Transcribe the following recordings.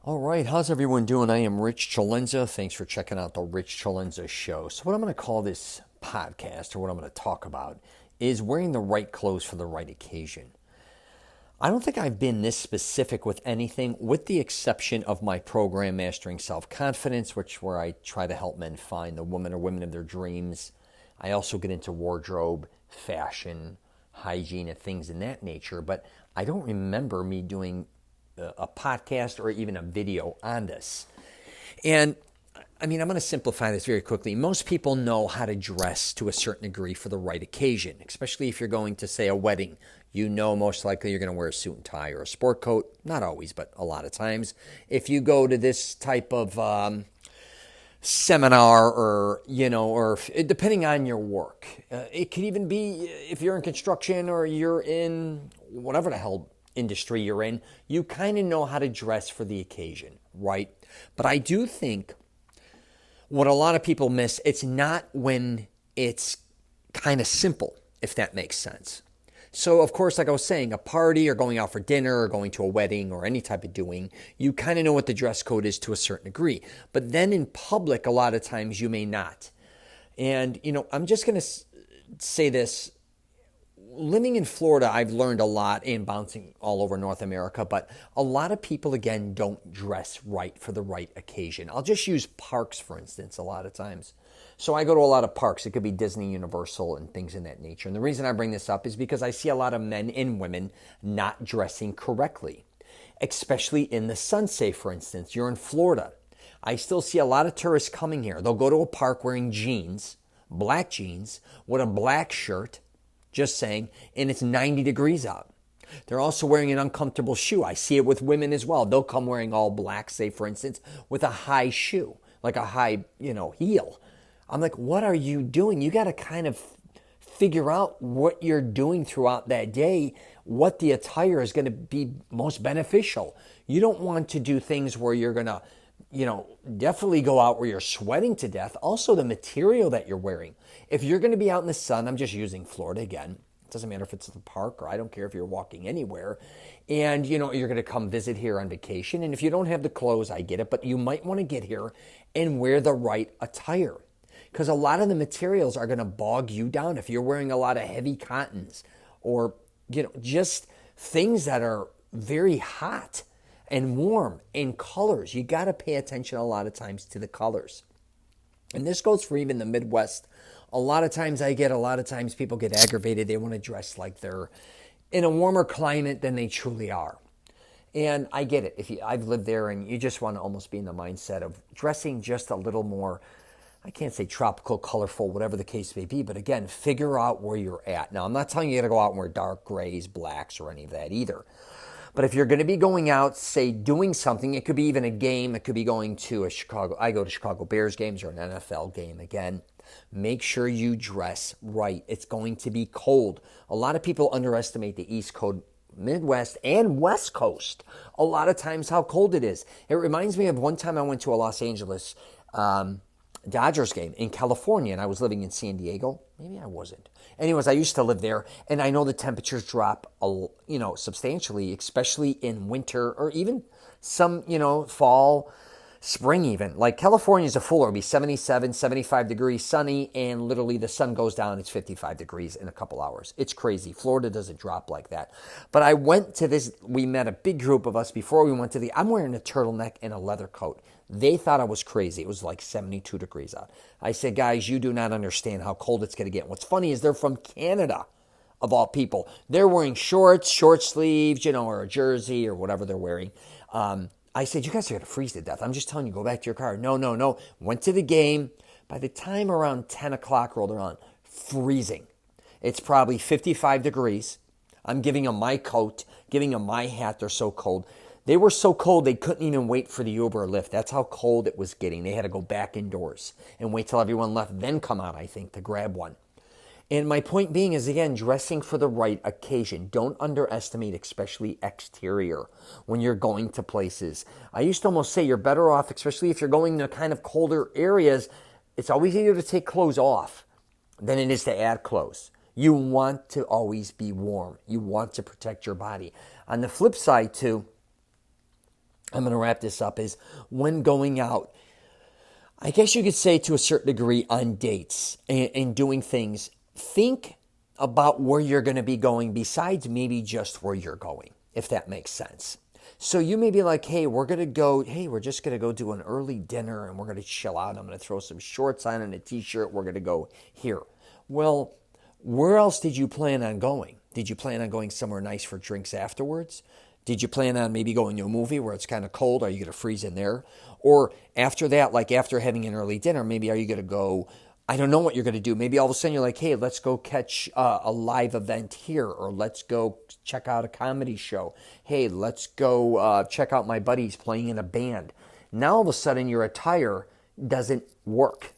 All right, how's everyone doing? I am Rich CELENZA. Thanks for checking out the Rich CELENZA show. So what I'm going to call this podcast, or what I'm going to talk about, is wearing the right clothes for the right occasion. I don't think I've been this specific with anything, with the exception of my program, Mastering Self-Confidence, where I try to help men find the woman or women of their dreams. I also get into wardrobe, fashion, hygiene, and things in that nature, but I don't remember me doing a podcast or even a video on this. And I'm going to simplify this very quickly. Most people know how to dress to a certain degree for the right occasion, especially if you're going to, say, a wedding. You know most likely you're going to wear a suit and tie or a sport coat. Not always, but a lot of times. If you go to this type of seminar or depending on your work, it could even be if you're in construction or you're in whatever the hell industry you're in, you kind of know how to dress for the occasion, right? But I do think what a lot of people miss, it's not when it's kind of simple, if that makes sense. So, of course, like I was saying, a party or going out for dinner or going to a wedding or any type of doing, you kind of know what the dress code is to a certain degree. But then in public, a lot of times you may not. And, I'm just going to say this. Living in Florida, I've learned a lot in bouncing all over North America, but a lot of people, again, don't dress right for the right occasion. I'll just use parks, for instance, a lot of times. So I go to a lot of parks. It could be Disney, Universal, and things in that nature. And the reason I bring this up is because I see a lot of men and women not dressing correctly, especially in the sun, say, for instance. You're in Florida. I still see a lot of tourists coming here. They'll go to a park wearing jeans, black jeans, with a black shirt, just saying, and it's 90 degrees out. They're also wearing an uncomfortable shoe. I see it with women as well. They'll come wearing all black, say, for instance, with a high shoe, like a high, heel. I'm like, what are you doing? You got to kind of figure out what you're doing throughout that day, what the attire is going to be most beneficial. You don't want to do things where you're going to, definitely go out where you're sweating to death. Also, the material that you're wearing. If you're going to be out in the sun, I'm just using Florida again. It doesn't matter if it's at the park or I don't care if you're walking anywhere. And, you're going to come visit here on vacation. And if you don't have the clothes, I get it. But you might want to get here and wear the right attire. Because a lot of the materials are going to bog you down. If you're wearing a lot of heavy cottons or, just things that are very hot and warm in colors, you got to pay attention a lot of times to the colors. And this goes for even the Midwest. A lot of times people get aggravated. They want to dress like they're in a warmer climate than they truly are. And I get it. I've lived there, and you just want to almost be in the mindset of dressing just a little more, I can't say tropical, colorful, whatever the case may be. But again, figure out where you're at. Now, I'm not telling you to go out and wear dark grays, blacks, or any of that either. But if you're going to be going out, say, doing something, it could be even a game. It could be going to I go to Chicago Bears games or an NFL game again. Make sure you dress right. It's going to be cold. A lot of people underestimate the East Coast, Midwest, and West Coast. A lot of times how cold it is. It reminds me of one time I went to a Los Angeles Dodgers game in California, and I was living in San Diego. Maybe I wasn't. Anyways, I used to live there, and I know the temperatures drop, substantially, especially in winter or even some, fall, spring even. Like California is a full, it'll be 77, 75 degrees, sunny, and literally the sun goes down, it's 55 degrees in a couple hours. It's crazy. Florida doesn't drop like that. But I went to this, we met a big group of us before we went to I'm wearing a turtleneck and a leather coat. They thought I was crazy. It was like 72 degrees out. I said, guys, you do not understand how cold it's going to get. What's funny is they're from Canada, of all people. They're wearing shorts, short sleeves, or a jersey or whatever they're wearing. I said, you guys are going to freeze to death. I'm just telling you, go back to your car. No. Went to the game. By the time around 10 o'clock rolled around, freezing. It's probably 55 degrees. I'm giving them my coat, giving them my hat. They're so cold. They were so cold they couldn't even wait for the Uber or Lyft. That's how cold it was getting. They had to go back indoors and wait till everyone left, then come out, I think, to grab one. And my point being is, again, dressing for the right occasion. Don't underestimate, especially exterior, when you're going to places. I used to almost say you're better off, especially if you're going to kind of colder areas, it's always easier to take clothes off than it is to add clothes. You want to always be warm. You want to protect your body. On the flip side, too, I'm going to wrap this up, is when going out, I guess you could say to a certain degree on dates and doing things, think about where you're going to be going besides maybe just where you're going, if that makes sense. So you may be like, hey, we're just going to go do an early dinner and we're going to chill out. I'm going to throw some shorts on and a t-shirt. We're going to go here. Well, where else did you plan on going? Did you plan on going somewhere nice for drinks afterwards? Did you plan on maybe going to a movie where it's kind of cold? Are you going to freeze in there? Or after that, like after having an early dinner, maybe are you going to go, I don't know what you're going to do. Maybe all of a sudden you're like, hey, let's go catch a live event here, or let's go check out a comedy show. Hey, let's go check out my buddies playing in a band. Now all of a sudden your attire doesn't work.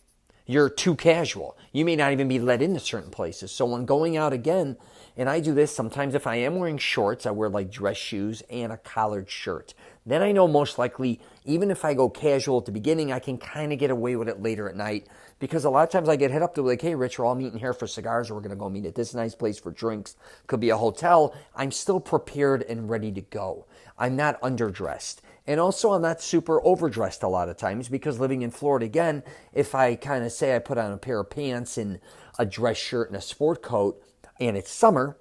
You're too casual. You may not even be let into certain places. So when going out again, and I do this sometimes if I am wearing shorts, I wear like dress shoes and a collared shirt. Then I know most likely, even if I go casual at the beginning, I can kind of get away with it later at night. Because a lot of times I get hit up to like, hey, Rich, we're all meeting here for cigars, or we're going to go meet at this nice place for drinks. Could be a hotel. I'm still prepared and ready to go. I'm not underdressed. And also, I'm not super overdressed a lot of times because living in Florida, again, if I kind of say I put on a pair of pants and a dress shirt and a sport coat and it's summer,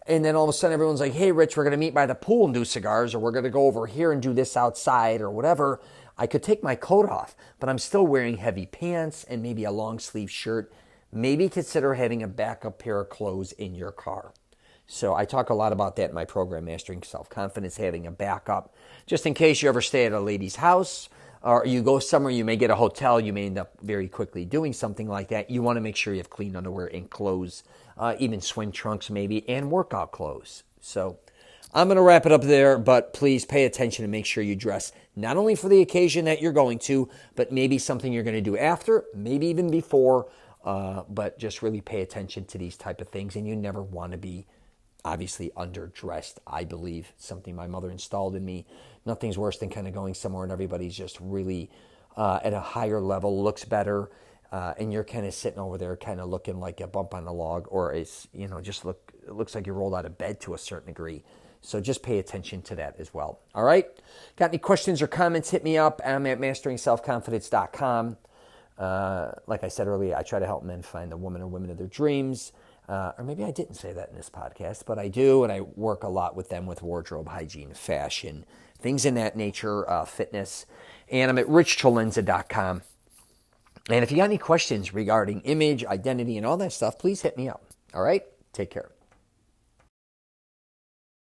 and then all of a sudden everyone's like, hey, Rich, we're going to meet by the pool and do cigars, or we're going to go over here and do this outside or whatever, I could take my coat off, but I'm still wearing heavy pants and maybe a long sleeve shirt. Maybe consider having a backup pair of clothes in your car. So I talk a lot about that in my program, Mastering Self-Confidence, having a backup, just in case you ever stay at a lady's house or you go somewhere, you may get a hotel, you may end up very quickly doing something like that. You want to make sure you have clean underwear and clothes, even swim trunks maybe, and workout clothes. So I'm going to wrap it up there, but please pay attention and make sure you dress not only for the occasion that you're going to, but maybe something you're going to do after, maybe even before, but just really pay attention to these type of things, and you never want to be obviously underdressed. I believe something my mother installed in me. Nothing's worse than kind of going somewhere and everybody's just really at a higher level, looks better, and you're kind of sitting over there kind of looking like a bump on a log, or it's, it looks like you rolled out of bed to a certain degree. So just pay attention to that as well. All right? Got any questions or comments, hit me up. I'm at masteringselfconfidence.com. Like I said earlier, I try to help men find the woman or women of their dreams. Or maybe I didn't say that in this podcast, but I do, and I work a lot with them with wardrobe, hygiene, fashion, things in that nature, fitness. And I'm at richcelenza.com. And if you got any questions regarding image, identity, and all that stuff, please hit me up. All right? Take care.